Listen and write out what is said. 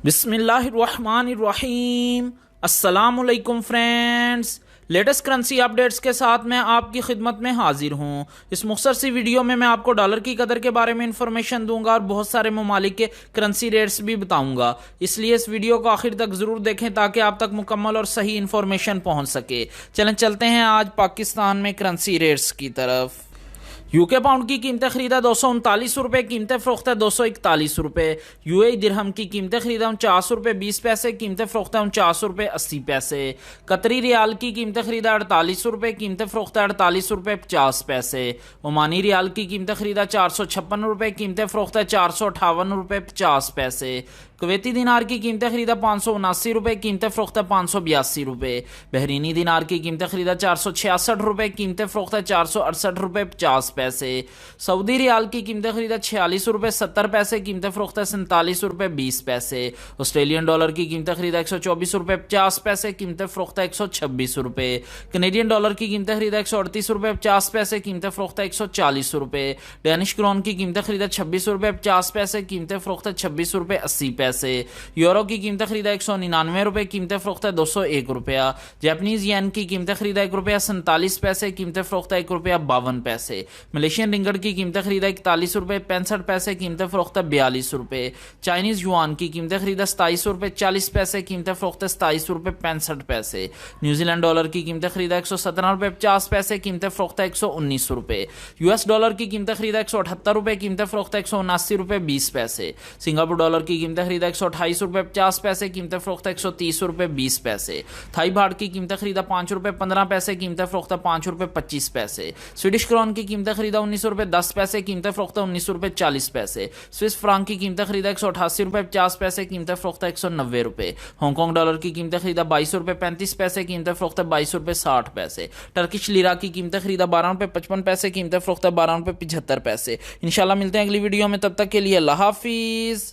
बिस्मिल्लाहिर्रहमानिर्रहीम। अस्सलामुअलैकुम friends, latest currency updates के साथ मैं आपकी खिदमत में हाजिर हूँ। इस मुख्तसर सी वीडियो में मैं आपको डॉलर की कदर के बारे में इंफॉर्मेशन दूंगा और बहुत सारे ममालिक के करेंसी रेट्स भी बताऊंगा, इसलिए इस वीडियो को आखिर तक ज़रूर देखें ताकि आप तक मुकम्मल और सही इंफॉर्मेशन पहुँच सके। चलें चलते हैं आज पाकिस्तान में करेंसी रेट्स की तरफ। यूके पाउंड की कीमतें खरीदा 239 रुपये, कीमतें फरोख्त है 241 रुपये। यूएई दिरहम की कीमतें खरीदा 49 रुपये 20 पैसे, कीमतें फरोख्त है 49 रुपये 80 पैसे। कतरी रियाल की कीमतें खरीदा 48 रुपये, कीमतें फरोख्त है 48 रुपये 50 पैसे। ओमानी रियाल की कीमतें खरीदा 456 रुपये, कीमतें फरोख्त है 458 रुपये 50 पैसे। कुवैती दिनार की कीमतें खरीदा 579 रुपये, कीमतें फरोख्त है 582 रुपये। बहरीनी दिनार की कीमतें खरीदा 466 रुपये, कीमतें फरोख्त है 468 रुपये 50 पैसे। सऊदी रियाल की कीमतें खरीदा 46 रुपये 70 पैसे, कीमतें फरोख्त है 47 रुपये 20 पैसे। ऑस्ट्रेलियन डॉलर की कीमतें खरीदा 124 रुपये 50 पैसे, कीमतें फरोख्त है 126 रुपये। कनेडियन डॉलर की कीमतें खरीदा 138 रुपये 50 पैसे, कीमतें फरोख्त है 140 रुपये। डेनिश क्रोन की कीमतें खरीदा 26 रुपये 50 पैसे, कीमतें फरोख्त है 26 रुपये 80 पैसे। यूरो की कीमतें खरीदा 199 रुपये, कीमतें फरोख्त है 201 रुपया। जापानीज येन की कीमतें खरीदा 1 रुपया 47 पैसे, कीमतें फरोख्त है 1 रुपया 52 पैसे। मलेशियन रिंगट की कीमतें खरीदा 41 रुपये 65 पैसे, कीमतें फरोख्त है 42 रुपये। चाइनीज युआन की कीमतें खरीदा 27 रुपये 40 पैसे, कीमतें फरोख्त है 27 रुपये 65 पैसे। न्यूजीलैंड डॉलर की कीमतें खरीदा 117 रुपये 50 पैसे, कीमतें फरोख्त है 119 रुपये। यूएस डॉलर की कीमतें खरीदा 178 रुपये, कीमतें फरोख्त है 179 रुपये 20 पैसे। सिंगापुर डॉलर की कीमतें खरीदा 128 रुपये 50 पैसे, कीमतें फरोख्त है 130 रुपये 20 पैसे। थाई बाट की कीमतें खरीदा 5 रुपये 15 पैसे, कीमतें फरोख्त है 5 रुपये 25 पैसे। स्वीडिश क्रॉन की कीमतें खरीदा 19 रुपये 10 पैसे, कीमतें फरोख्त है 19 रुपये 40 पैसे। स्विस फ्रांक की कीमतें खरीदा 188 रुपये 50 पैसे, कीमतें फरोख्त है 190 रुपये। हांगकॉन्ग डॉलर की कीमतें खरीदा 22 रुपये 35 पैसे, कीमतें फरोख्त है 22 रुपये 60 पैसे। टर्किश लीरा की कीमतें खरीदा 12 रुपये 55 पैसे, कीमतें फरोख्त है 12 रुपये 75 पैसे। इंशाल्लाह मिलते हैं अगली वीडियो में, तब तक के लिए अल्लाह हाफिज।